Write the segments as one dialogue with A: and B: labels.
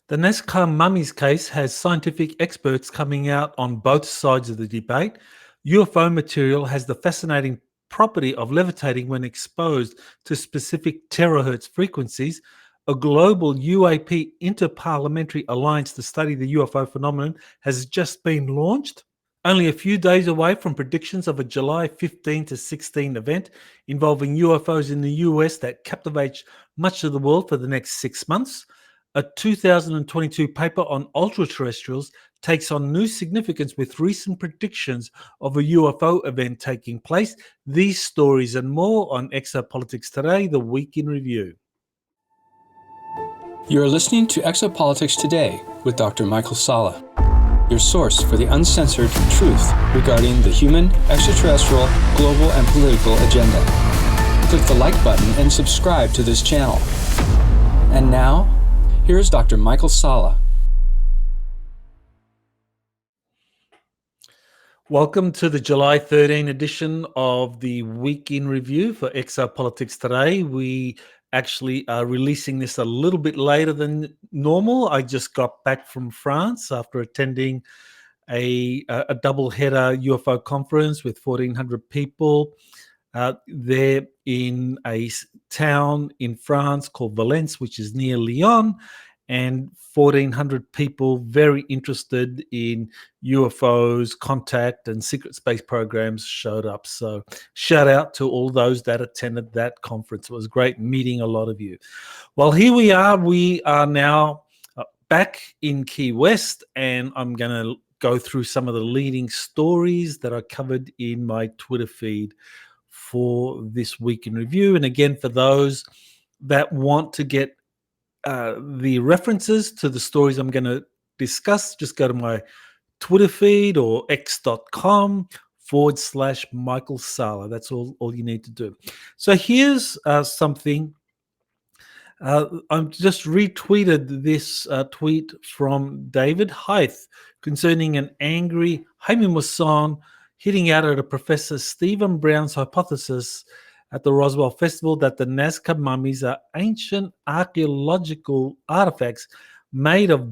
A: The Nazca Mummies case has scientific experts coming out on both sides of the debate. UFO material has the fascinating property of levitating when exposed to specific terahertz frequencies. A global UAP Interparliamentary Alliance to study the UFO phenomenon has just been launched. Only a few days away from predictions of a July 15 to 16 event involving UFOs in the US that captivates much of the world for the next 6 months, a 2022 paper on ultraterrestrials takes on new significance with recent predictions of a UFO event taking place. These stories and more on Exopolitics Today, the Week in Review.
B: You are listening to Exopolitics Today with Dr. Michael Salla, your source for the uncensored truth regarding the human, extraterrestrial, global, and political agenda. Click the like button and subscribe to this channel. And now, here's Dr. Michael Salla.
A: Welcome to the July 13 edition of the Week in Review for Exopolitics Today. We actually are releasing this a little bit later than normal. I just got back from France after attending a double-header UFO conference with 1,400 people there in a town in France called Valence, which is near Lyon, and 1,400 people very interested in UFOs, contact, and secret space programs showed up. So shout out to all those that attended that conference. It was great meeting a lot of you. Well, here we are now back in Key West, and I'm going to go through some of the leading stories that I covered in my Twitter feed for this Week in Review. And again, for those that want to get the references to the stories I'm going to discuss, just go to my Twitter feed or x.com/Michael Salla. That's all you need to do. So here's something. I just retweeted this tweet from David Hythe concerning an angry Jaime Maussan hitting out at a Professor Stephen Brown's hypothesis at the Roswell Festival that the Nazca mummies are ancient archaeological artifacts made of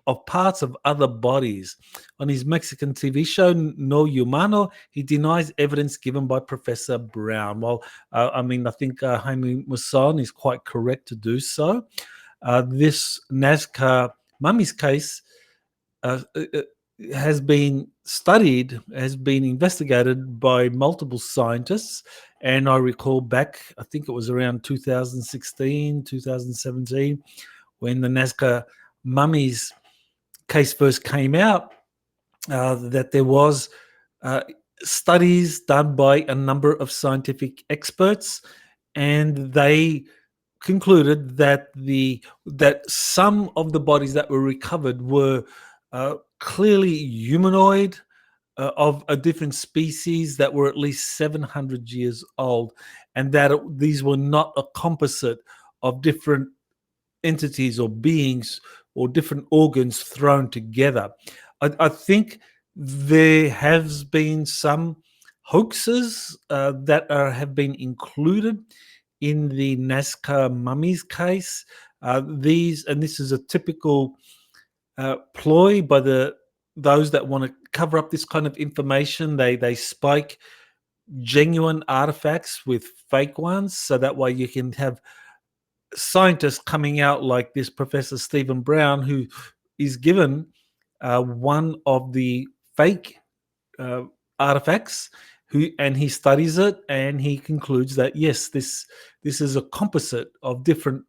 A: of parts of other bodies. On his Mexican TV show, No Humano, he denies evidence given by Professor Brown. Well, I think Jaime Maussan is quite correct to do so. This Nazca mummies case has been studied, has been investigated by multiple scientists. And I recall back, I think it was around 2016, 2017, when the Nazca mummies case first came out, that there was studies done by a number of scientific experts, and they concluded that that some of the bodies that were recovered were clearly humanoid, of a different species that were at least 700 years old, and that these were not a composite of different entities or beings or different organs thrown together. I think there has been some hoaxes that have been included in the Nazca mummies case. This is a typical ploy by those that want to cover up this kind of information. They spike genuine artifacts with fake ones, so that way you can have scientists coming out like this Professor Stephen Brown, who is given one of the fake artifacts, and he studies it, and he concludes that yes, this is a composite of different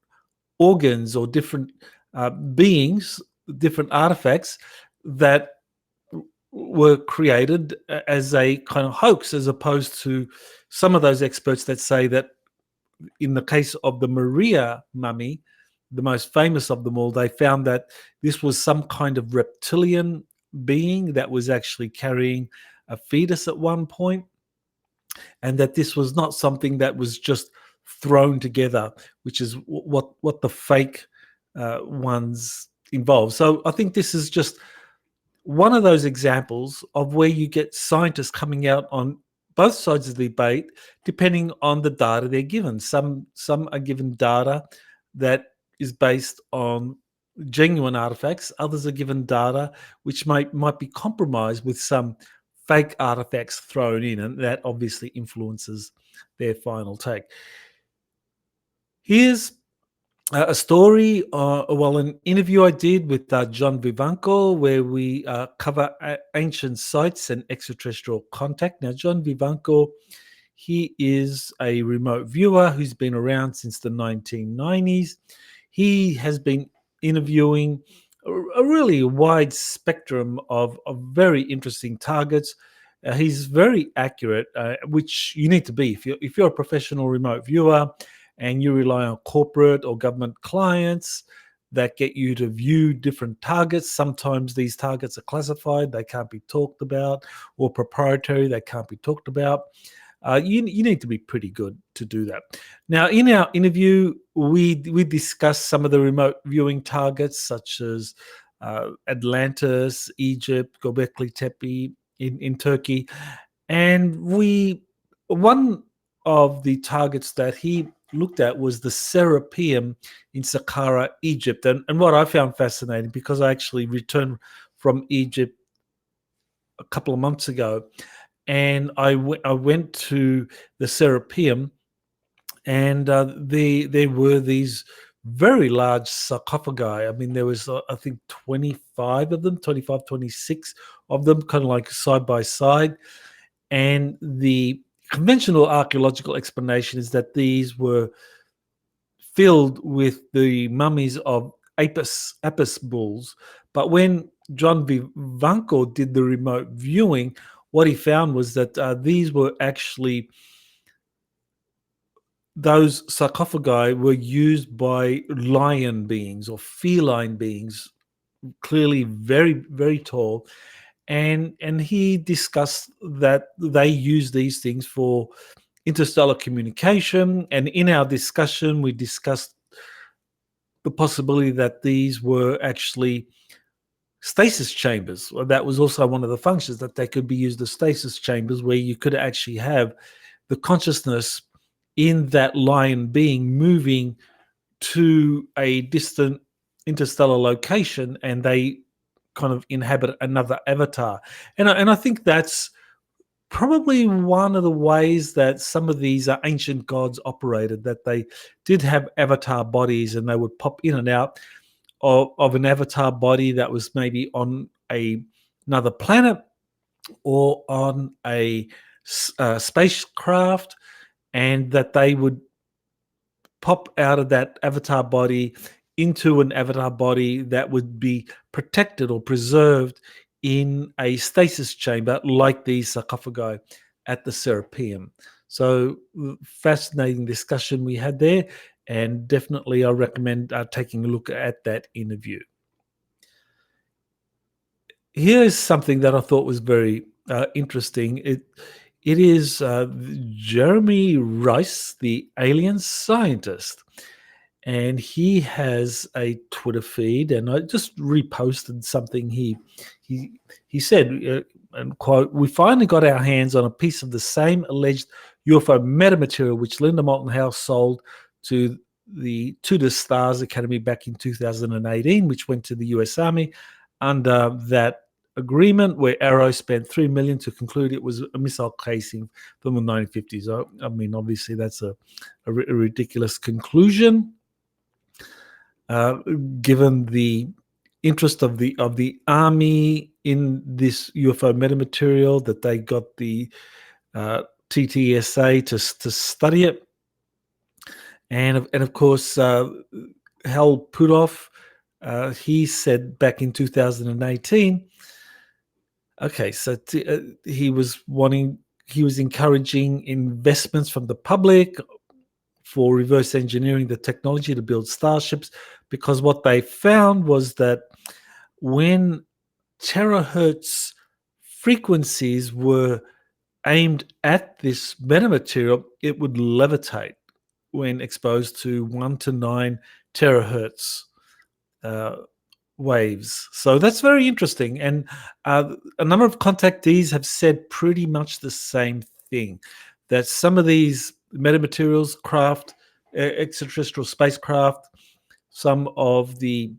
A: organs or different beings, different artifacts that were created as a kind of hoax, as opposed to some of those experts that say that in the case of the Maria mummy, the most famous of them all, they found that this was some kind of reptilian being that was actually carrying a fetus at one point, and that this was not something that was just thrown together, which is what the fake ones involve. So I think this is just one of those examples of where you get scientists coming out on both sides of the debate, depending on the data they're given. Some are given data that is based on genuine artifacts. Others are given data which might be compromised with some fake artifacts thrown in, and that obviously influences their final take. Here's a story, an interview I did with John Vivanco, where we cover ancient sites and extraterrestrial contact. Now, John Vivanco, he is a remote viewer who's been around since the 1990s. He has been interviewing a really wide spectrum of very interesting targets. He's very accurate, which you need to be if you're a professional remote viewer and you rely on corporate or government clients that get you to view different targets. Sometimes these targets are classified, they can't be talked about, or proprietary, they can't be talked about. You need to be pretty good to do that. Now, in our interview, we discussed some of the remote viewing targets, such as Atlantis, Egypt, Göbekli Tepe in Turkey. And one of the targets that he looked at was the Serapeum in Saqqara, Egypt. And what I found fascinating, because I actually returned from Egypt a couple of months ago, and I went to the Serapeum, and there were these very large sarcophagi. I mean, there was, I think, 25 of them, 25, 26 of them, kind of like side by side. And the conventional archaeological explanation is that these were filled with the mummies of Apis bulls. But when John Vivanco did the remote viewing, what he found was that these were actually, those sarcophagi were used by lion beings or feline beings, clearly very, very tall. And he discussed that they use these things for interstellar communication. And in our discussion, we discussed the possibility that these were actually stasis chambers. Well, that was also one of the functions, that they could be used as stasis chambers, where you could actually have the consciousness in that lion being moving to a distant interstellar location, and they kind of inhabit another avatar. And I think that's probably one of the ways that some of these ancient gods operated, that they did have avatar bodies, and they would pop in and out of an avatar body that was maybe on another planet or on a spacecraft, and that they would pop out of that avatar body into an avatar body that would be protected or preserved in a stasis chamber like these sarcophagi at the Serapeum. So fascinating discussion we had there, and definitely I recommend taking a look at that interview. Here is something that I thought was very interesting. It is Jeremy Rice, the alien scientist. And he has a Twitter feed, and I just reposted something he said, and quote, "We finally got our hands on a piece of the same alleged UFO metamaterial which Linda Moulton House sold to the Stars Academy back in 2018, which went to the US Army under that agreement, where Arrow spent $3 million to conclude it was a missile casing from the 1950s. I mean, obviously that's a ridiculous conclusion, given the interest of the Army in this UFO metamaterial, that they got the TTSA to study it, and of course Hal Puthoff, he said back in 2018. Okay, so he was encouraging investments from the public for reverse engineering the technology to build starships, because what they found was that when terahertz frequencies were aimed at this metamaterial, it would levitate when exposed to 1 to 9 terahertz waves. So that's very interesting. And a number of contactees have said pretty much the same thing, that some of these metamaterials craft, extraterrestrial spacecraft, some of the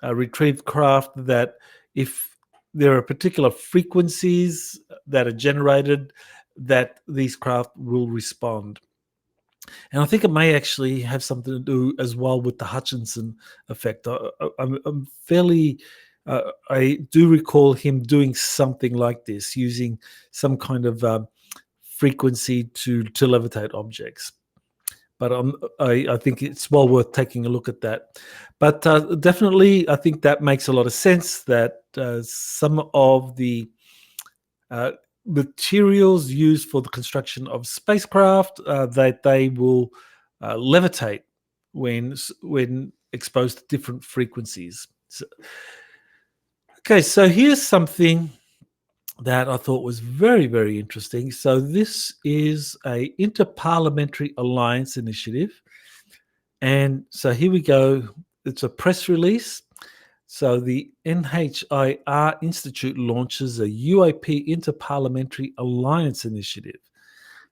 A: retrieved craft that if there are particular frequencies that are generated, that these craft will respond. And I think it may actually have something to do as well with the Hutchinson effect. I'm fairly, I do recall him doing something like this, using some kind of frequency to levitate objects. But I think it's well worth taking a look at that. But definitely, I think that makes a lot of sense that some of the materials used for the construction of spacecraft, that they will levitate when exposed to different frequencies. So here's something that I thought was very, very interesting. So this is a Interparliamentary Alliance initiative. And so here we go. It's a press release. So the NHIR Institute launches a UAP Interparliamentary Alliance initiative.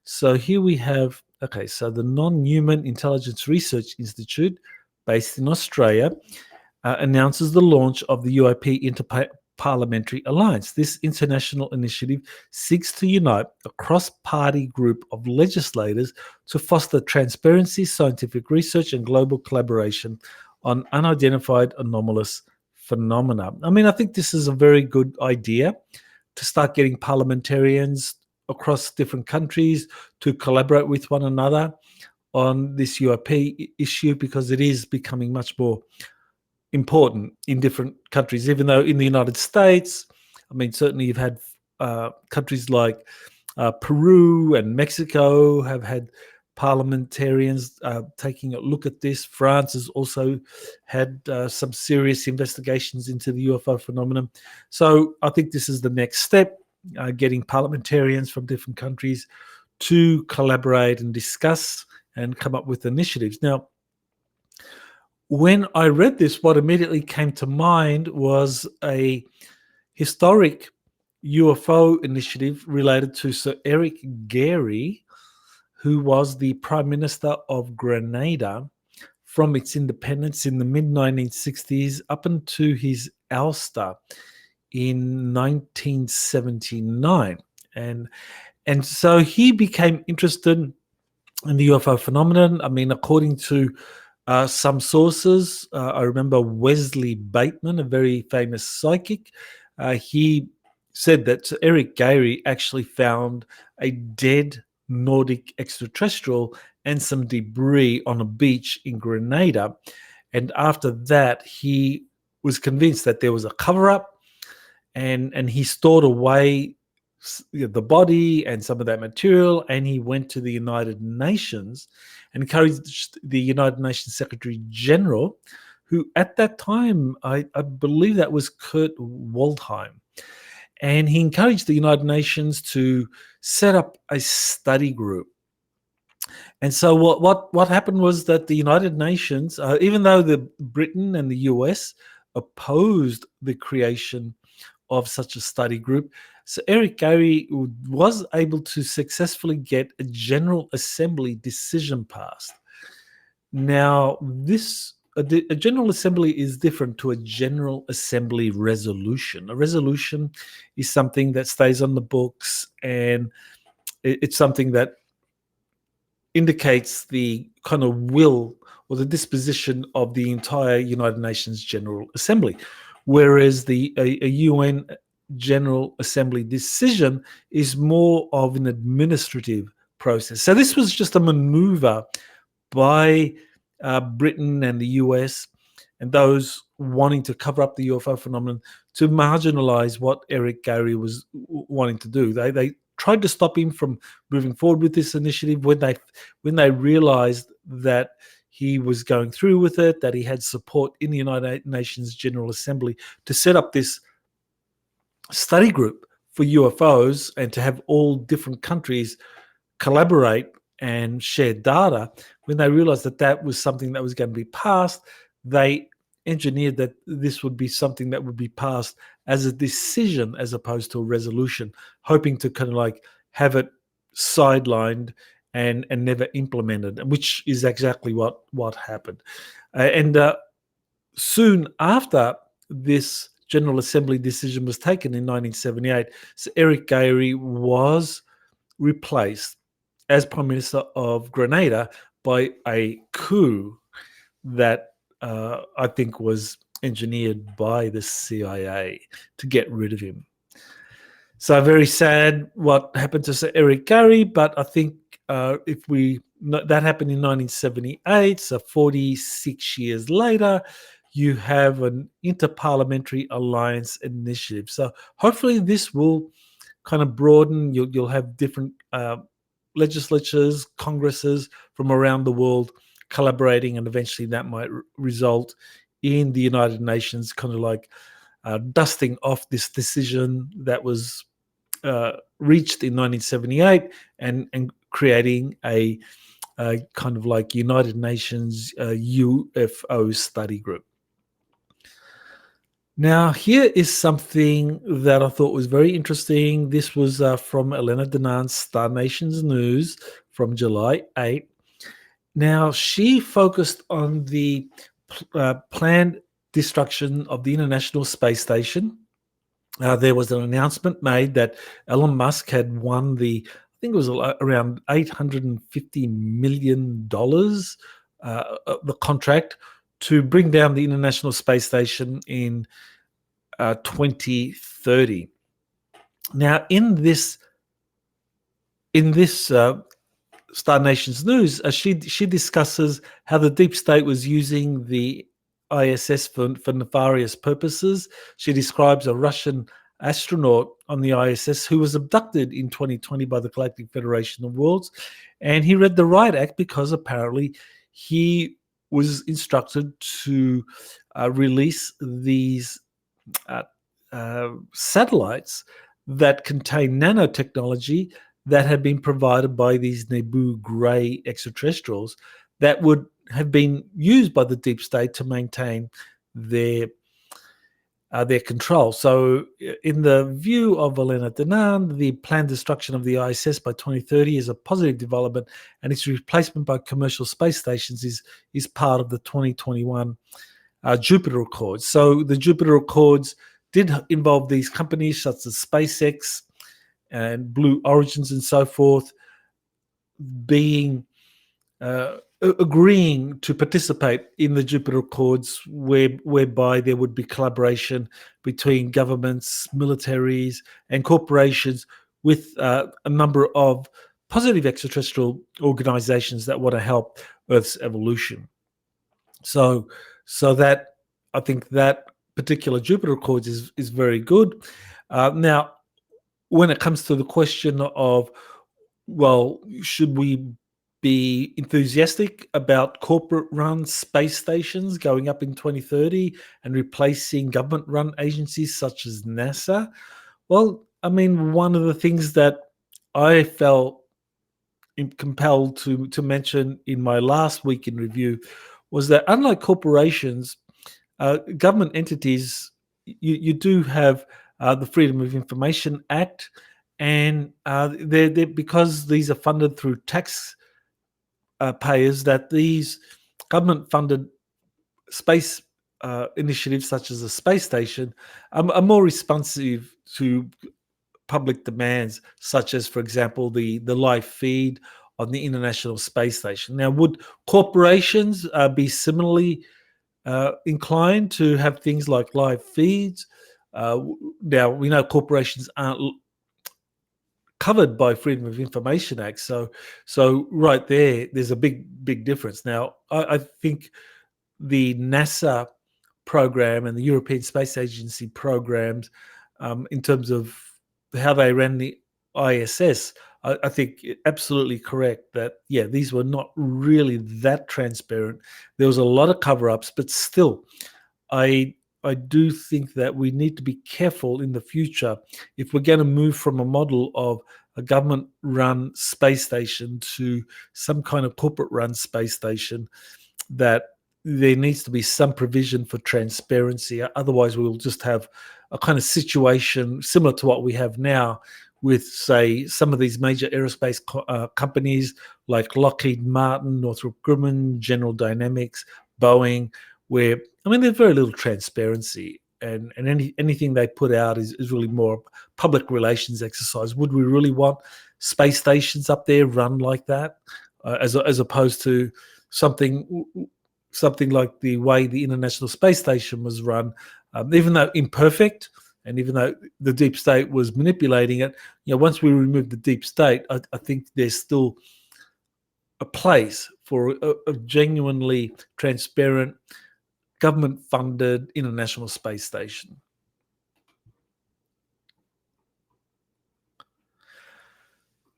A: So here we have, so the Non-Human Intelligence Research Institute, based in Australia, announces the launch of the UAP Interparliamentary Alliance. This international initiative seeks to unite a cross-party group of legislators to foster transparency, scientific research, and global collaboration on unidentified anomalous phenomena. I mean, I think this is a very good idea to start getting parliamentarians across different countries to collaborate with one another on this UAP issue, because it is becoming much more important in different countries, even though in the United States, I mean, certainly you've had countries like Peru and Mexico have had parliamentarians taking a look at this. France has also had some serious investigations into the UFO phenomenon. So I think this is the next step, getting parliamentarians from different countries to collaborate and discuss and come up with initiatives. Now, when I read this, what immediately came to mind was a historic UFO initiative related to Sir Eric Gairy, who was the Prime Minister of Grenada from its independence in the mid-1960s up until his ouster in 1979. And so he became interested in the UFO phenomenon. I mean, according to some sources, I remember Wesley Bateman, a very famous psychic, he said that Eric Gairy actually found a dead Nordic extraterrestrial and some debris on a beach in Grenada. And after that, he was convinced that there was a cover-up, and he stored away the body and some of that material, and he went to the United Nations and encouraged the United Nations Secretary General, who at that time, I believe that was Kurt Waldheim, and he encouraged the United Nations to set up a study group. And so what happened was that the United Nations, even though Britain and the US opposed the creation of such a study group, so Eric Gairy was able to successfully get a General Assembly decision passed. Now, a General Assembly is different to a General Assembly resolution. A resolution is something that stays on the books, and it's something that indicates the kind of will or the disposition of the entire United Nations General Assembly, whereas a UN General Assembly decision is more of an administrative process. So this was just a maneuver by Britain and the US and those wanting to cover up the UFO phenomenon to marginalize what Eric Gairy was wanting to do. They tried to stop him from moving forward with this initiative when they realized that he was going through with it, that he had support in the United Nations General Assembly to set up this study group for UFOs and to have all different countries collaborate and share data. When they realized that that was something that was going to be passed, they engineered that this would be something that would be passed as a decision as opposed to a resolution, hoping to kind of like have it sidelined and never implemented, which is exactly what happened. soon after this General Assembly decision was taken in 1978, Sir Eric Gairy was replaced as Prime Minister of Grenada by a coup that I think was engineered by the CIA to get rid of him. So very sad what happened to Sir Eric Gairy, but I think that happened in 1978, so 46 years later, you have an Interparliamentary Alliance initiative. So hopefully this will kind of broaden. You'll have different legislatures, congresses from around the world collaborating, and eventually that might result in the United Nations kind of like dusting off this decision that was reached in 1978 and creating a kind of like United Nations UFO study group. Now, here is something that I thought was very interesting. This was from Elena Danan's Star Nations News from July 8. Now, she focused on the planned destruction of the International Space Station. There was an announcement made that Elon Musk had won I think it was around $850 million, the contract to bring down the International Space Station in 2030. Now, in this Star Nations News, she discusses how the deep state was using the ISS for nefarious purposes. She describes a Russian astronaut on the ISS who was abducted in 2020 by the Galactic Federation of Worlds, and he read the Riot Act because apparently he was instructed to release these satellites that contain nanotechnology that had been provided by these Nebu Gray extraterrestrials that would have been used by the deep state to maintain their control. So in the view of Elena Danan, the planned destruction of the ISS by 2030 is a positive development, and its replacement by commercial space stations is part of the 2021 Jupiter Accords. So the Jupiter Accords did involve these companies such as SpaceX and Blue Origins and so forth being agreeing to participate in the Jupiter Accords, whereby there would be collaboration between governments, militaries, and corporations with a number of positive extraterrestrial organizations that want to help Earth's evolution. So that I think that particular Jupiter Accords is very good. Now, when it comes to the question of, well, should we be enthusiastic about corporate-run space stations going up in 2030 and replacing government-run agencies such as NASA? Well, I mean, one of the things that I felt compelled to mention in my last week in review was that unlike corporations, government entities, you do have the Freedom of Information Act, and they're because these are funded through tax payers, that these government-funded space initiatives, such as a space station, are more responsive to public demands, such as, for example, the live feed on the International Space Station. Now, would corporations be similarly inclined to have things like live feeds? Now, we know corporations aren't covered by Freedom of Information Act, so right there's a big difference. Now, I think the NASA program and the European Space Agency programs, in terms of how they ran the ISS, I think absolutely correct that, yeah, these were not really that transparent. There was a lot of cover-ups, but still, I do think that we need to be careful in the future if we're going to move from a model of a government-run space station to some kind of corporate-run space station, that there needs to be some provision for transparency. Otherwise, we'll just have a kind of situation similar to what we have now with, say, some of these major aerospace companies like Lockheed Martin, Northrop Grumman, General Dynamics, Boeing, where, I mean, there's very little transparency, and anything they put out is really more public relations exercise. Would we really want space stations up there run like that, as opposed to something like the way the International Space Station was run, even though imperfect, and even though the deep state was manipulating it, once we remove the deep state, I think there's still a place for a genuinely transparent, government-funded International Space Station.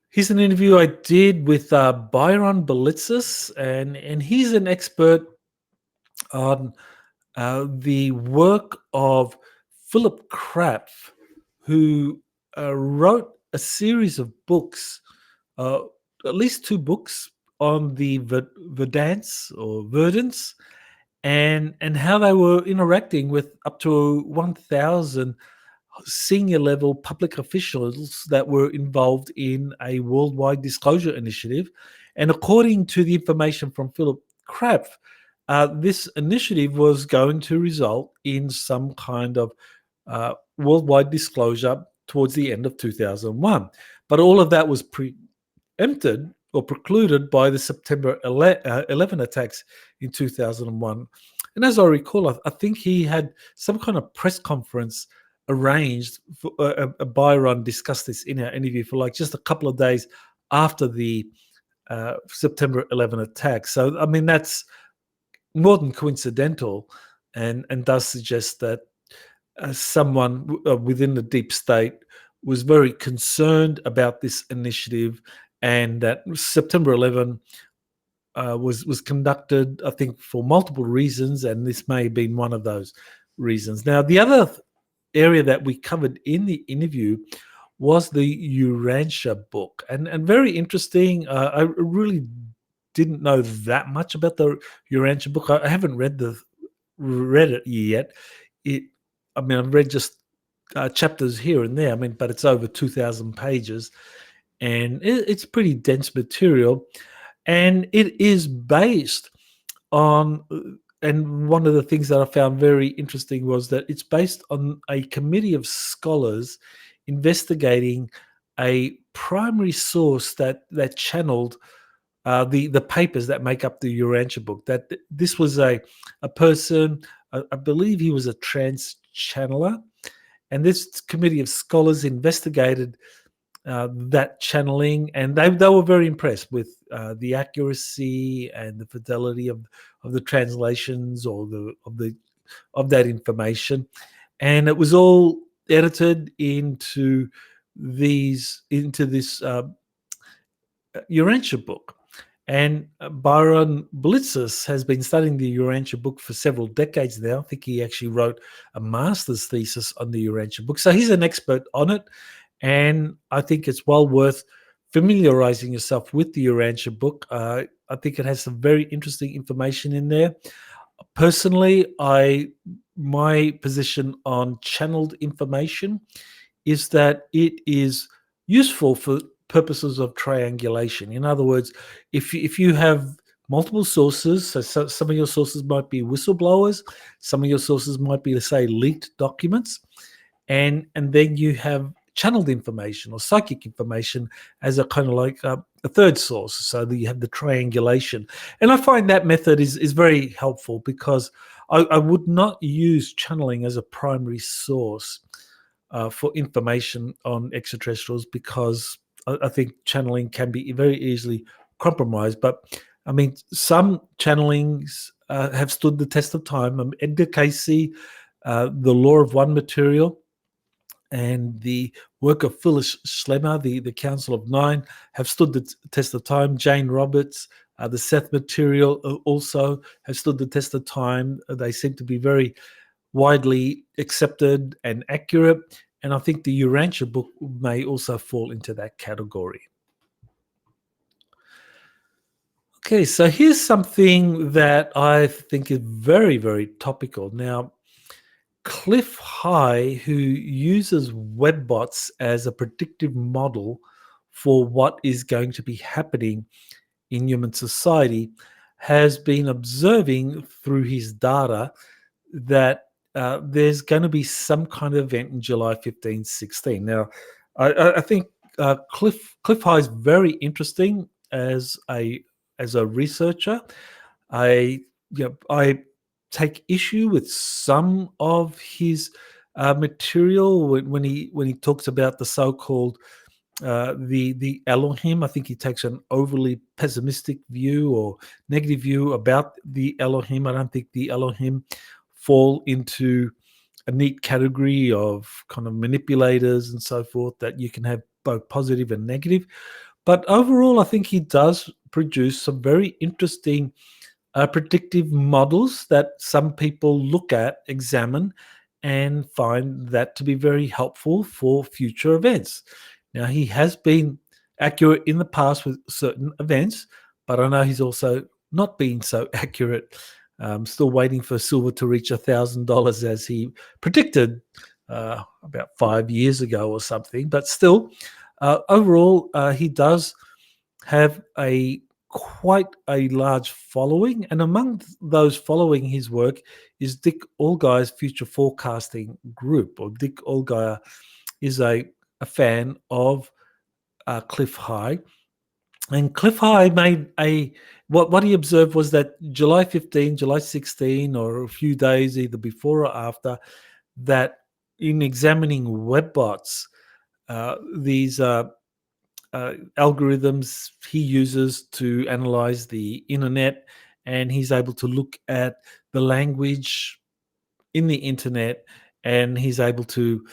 A: Here's an interview I did with Byron Belitsos, and he's an expert on the work of Philip Krapf, who wrote a series of books, at least 2 books, on the Verdants or Verdants, and how they were interacting with up to 1,000 senior level public officials that were involved in a worldwide disclosure initiative. And according to the information from Philip Krapf, this initiative was going to result in some kind of worldwide disclosure towards the end of 2001. But all of that was preempted or precluded by the September 11 attacks in 2001. And as I recall, I think he had some kind of press conference arranged for Byron discussed this in our interview for like just a couple of days after the September 11 attack. So, I mean, that's more than coincidental, and does suggest that someone within the deep state was very concerned about this initiative, and that September 11 was conducted, I think, for multiple reasons, and this may have been one of those reasons. Now, the other area that we covered in the interview was the Urantia book, and very interesting. I really didn't know that much about the Urantia book. I haven't read it yet. I've read just chapters here and there. But it's over 2,000 pages, and it's pretty dense material, and it is based on. And one of the things that I found very interesting was that it's based on a committee of scholars investigating a primary source that channeled the papers that make up the Urantia book. That this was a person, I believe he was a trans channeler, and this committee of scholars investigated that channeling, and they were very impressed with the accuracy and the fidelity of the translations or of that information, and it was all edited into this Urantia book. And Byron Belitsos has been studying the Urantia book for several decades now. I think he actually wrote a master's thesis on the Urantia book, so he's an expert on it. And I think it's well worth familiarizing yourself with the Urantia book. I think it has some very interesting information in there. Personally, my position on channeled information is that it is useful for purposes of triangulation. In other words, if you have multiple sources, so some of your sources might be whistleblowers, some of your sources might be, let's say, leaked documents, and then you have channeled information or psychic information as a kind of like a third source, so that you have the triangulation. And I find that method is very helpful, because I would not use channeling as a primary source for information on extraterrestrials, because I think channeling can be very easily compromised. But some channelings have stood the test of time. Edgar Cayce, the Law of One material, and the work of Phyllis Schlemmer, the Council of Nine, have stood the test of time. Jane Roberts, the Seth material also have stood the test of time. They seem to be very widely accepted and accurate. And I think the Urantia book may also fall into that category. Okay, so here's something that I think is very, very topical. Now, Cliff High, who uses webbots as a predictive model for what is going to be happening in human society, has been observing through his data that there's going to be some kind of event in July 15, 16. Now, I think Cliff High is very interesting as a researcher. I take issue with some of his material when he talks about the so-called the Elohim. I think he takes an overly pessimistic view or negative view about the Elohim. I don't think the Elohim fall into a neat category of kind of manipulators and so forth, that you can have both positive and negative. But overall, I think he does produce some very interesting predictive models that some people look at, examine, and find that to be very helpful for future events. Now, he has been accurate in the past with certain events, but I know he's also not been so accurate. Still waiting for silver to reach $1,000 as he predicted about 5 years ago or something. But still, overall, he does have quite a large following, and among those following his work is Dick Allgire's Future Forecasting Group. Or Dick Allgire is a fan of Cliff High, and Cliff High made what he observed was that July 15, July 16, or a few days either before or after, that in examining webbots, these algorithms he uses to analyze the internet, and he's able to look at the language in the internet, and he's able to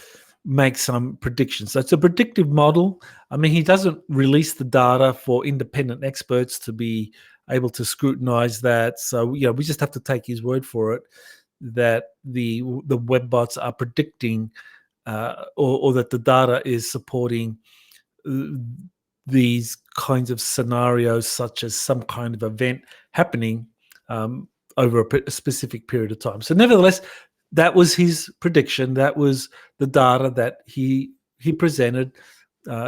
A: make some predictions. So it's a predictive model. I mean, he doesn't release the data for independent experts to be able to scrutinize that. So, we just have to take his word for it that the webbots are predicting or that the data is supporting these kinds of scenarios, such as some kind of event happening over a specific period of time. So nevertheless, that was his prediction. That was the data that he presented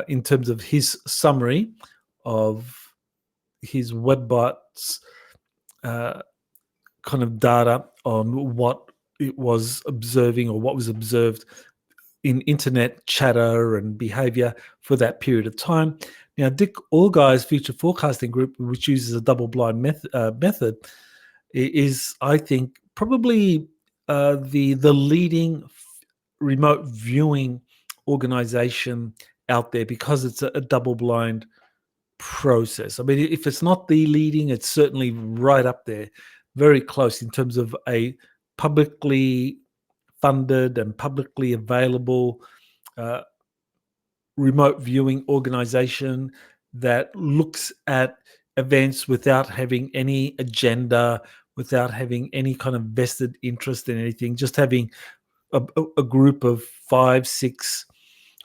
A: in terms of his summary of his webbots kind of data on what it was observing, or what was observed in internet chatter and behavior for that period of time. Now, Dick Allgire's Future Forecasting Group, which uses a double-blind method, is, I think, probably the leading remote viewing organization out there, because it's a double-blind process. I mean, if it's not the leading, it's certainly right up there, very close in terms of a publicly funded and publicly available remote viewing organization that looks at events without having any agenda, without having any kind of vested interest in anything, just having a group of 5, 6,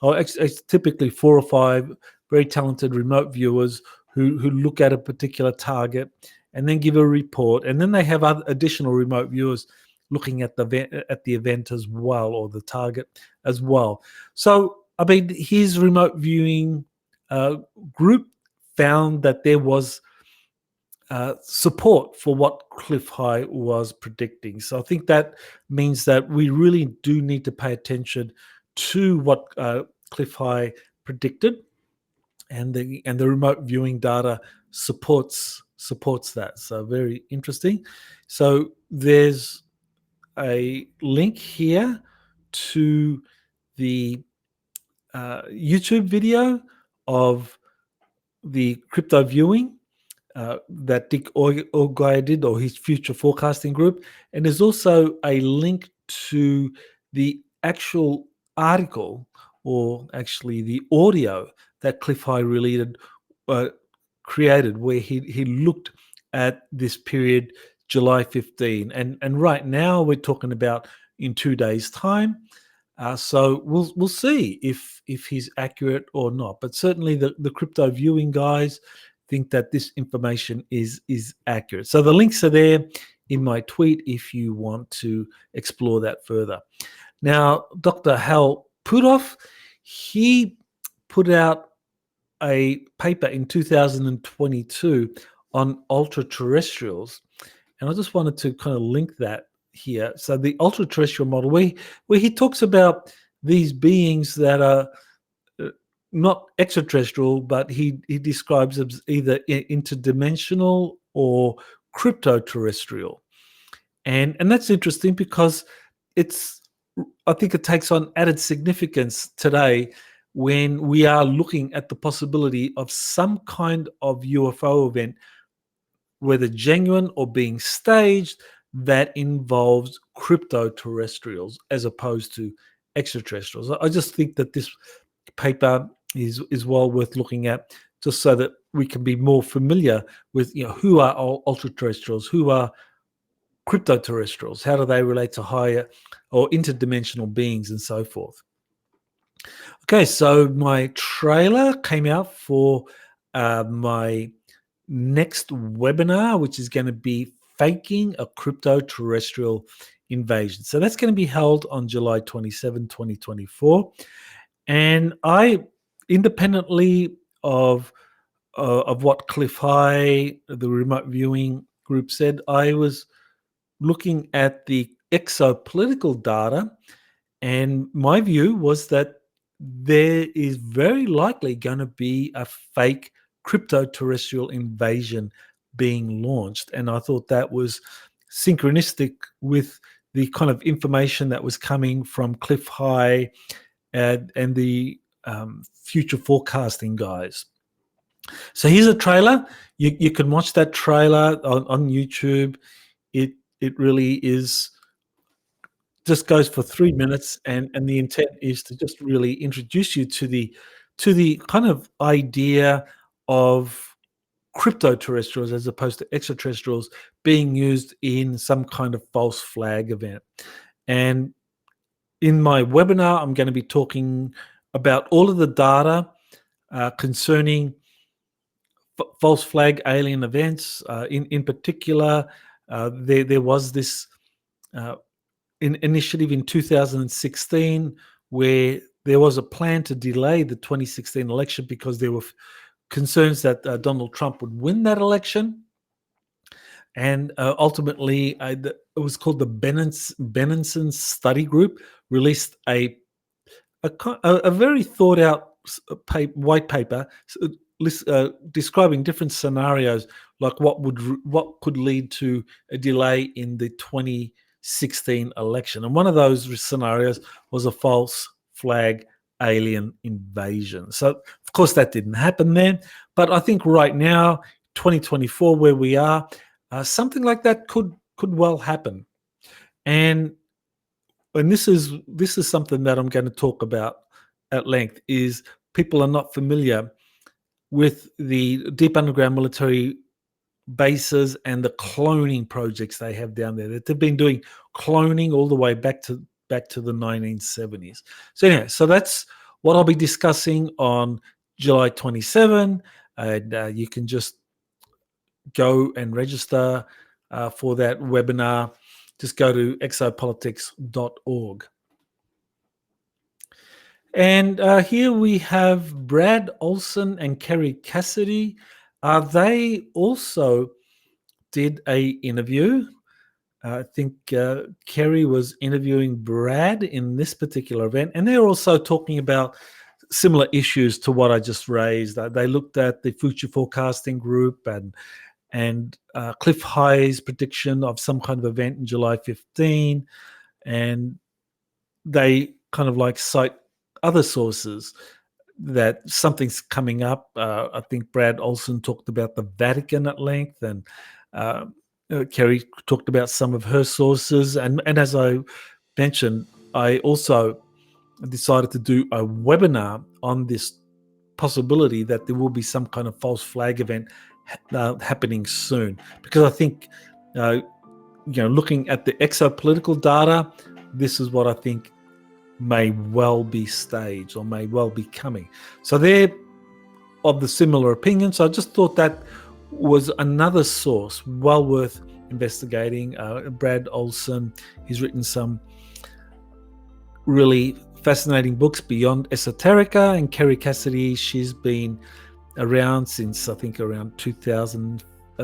A: or it's typically 4 or 5 very talented remote viewers who look at a particular target and then give a report, and then they have other additional remote viewers looking at the event as well, or the target as well. So, I mean, his remote viewing group found that there was support for what Cliff High was predicting. So I think that means that we really do need to pay attention to what Cliff High predicted, and the remote viewing data supports that. So very interesting. So there's a link here to the YouTube video of the crypto viewing that Dick Allgire did, or his Future Forecasting Group. And there's also a link to the actual article, or actually the audio that Cliff High created, where he looked at this period, July 15. And right now we're talking about in 2 days' time. So we'll see if he's accurate or not. But certainly the crypto viewing guys think that this information is accurate. So the links are there in my tweet if you want to explore that further. Now, Dr. Hal Puthoff, he put out a paper in 2022 on ultra-terrestrials. And I just wanted to kind of link that here. So the ultra-terrestrial model, where he talks about these beings that are not extraterrestrial, but he describes them as either interdimensional or crypto-terrestrial. And that's interesting because I think it takes on added significance today when we are looking at the possibility of some kind of UFO event, whether genuine or being staged, that involves crypto-terrestrials as opposed to extraterrestrials. I just think that this paper is well worth looking at, just so that we can be more familiar with, who are ultra-terrestrials, who are crypto-terrestrials, how do they relate to higher or interdimensional beings and so forth. Okay, so my trailer came out for my next webinar, which is going to be Faking a Crypto-Terrestrial Invasion. So that's going to be held on July 27, 2024. And I, independently of what Cliff High, the remote viewing group, said, I was looking at the exopolitical data, and my view was that there is very likely going to be a fake crypto-terrestrial invasion being launched. And I thought that was synchronistic with the kind of information that was coming from Cliff High and the future forecasting guys. So here's a trailer. You can watch that trailer on YouTube. It really is, just goes for 3 minutes, and the intent is to just really introduce you to the kind of idea of crypto-terrestrials as opposed to extraterrestrials being used in some kind of false flag event. And in my webinar, I'm going to be talking about all of the data concerning false flag alien events. In particular, there was this initiative in 2016 where there was a plan to delay the 2016 election because there were concerns that Donald Trump would win that election. And ultimately, it was called the Benenson Study Group, released a very thought out white paper describing different scenarios, like what could lead to a delay in the 2016 election. And one of those scenarios was a false flag alien invasion. So of course that didn't happen then, but I think right now, 2024, where we are, something like that could well happen. And this is something that I'm going to talk about at length, is people are not familiar with the deep underground military bases and the cloning projects they have down there. That they've been doing cloning all the way back to the 1970s. So anyway, so that's what I'll be discussing on July 27, and you can just go and register for that webinar. Just go to exopolitics.org. And here we have Brad Olson and Kerry Cassidy. They also did a interview. I think Kerry was interviewing Brad in this particular event, and they're also talking about similar issues to what I just raised. They looked at the future forecasting group and Cliff High's prediction of some kind of event in July 15, and they kind of like cite other sources that something's coming up. I think Brad Olson talked about the Vatican at length, and Kerry talked about some of her sources. And as I mentioned, I also decided to do a webinar on this possibility that there will be some kind of false flag event happening soon, because I think, looking at the exopolitical data, this is what I think may well be staged or may well be coming. So they're of the similar opinion. So I just thought that was another source well worth investigating. Brad Olson, he's written some really fascinating books beyond esoterica, and Kerry Cassidy, she's been around since I think around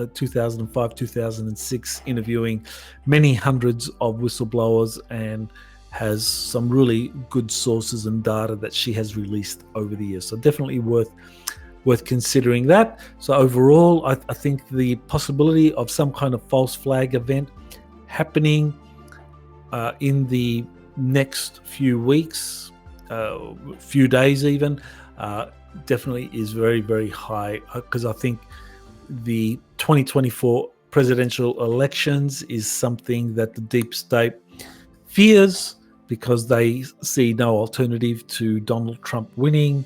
A: 2005, 2006, interviewing many hundreds of whistleblowers, and has some really good sources and data that she has released over the years. So definitely worth considering that. So overall, I think the possibility of some kind of false flag event happening in the next few weeks, few days even, definitely is very, very high, because I think the 2024 presidential elections is something that the deep state fears, because they see no alternative to Donald Trump winning,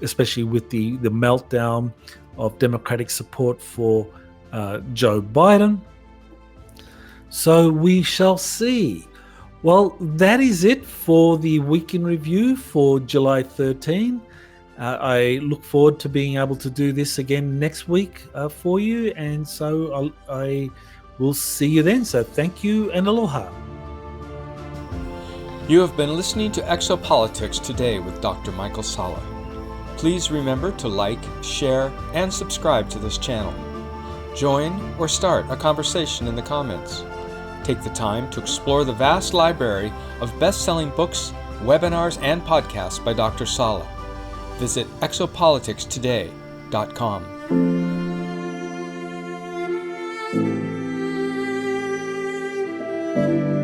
A: especially with the meltdown of Democratic support for Joe Byron. So we shall see. Well, that is it for the Week in Review for July 13. I look forward to being able to do this again next week for you, and so I will see you then. So thank you and aloha.
B: You have been listening to Exopolitics today with Dr. Michael Salla. Please remember to like, share, and subscribe to this channel. Join or start a conversation in the comments. Take the time to explore the vast library of best-selling books, webinars, and podcasts by Dr. Salla. Visit exopoliticstoday.com.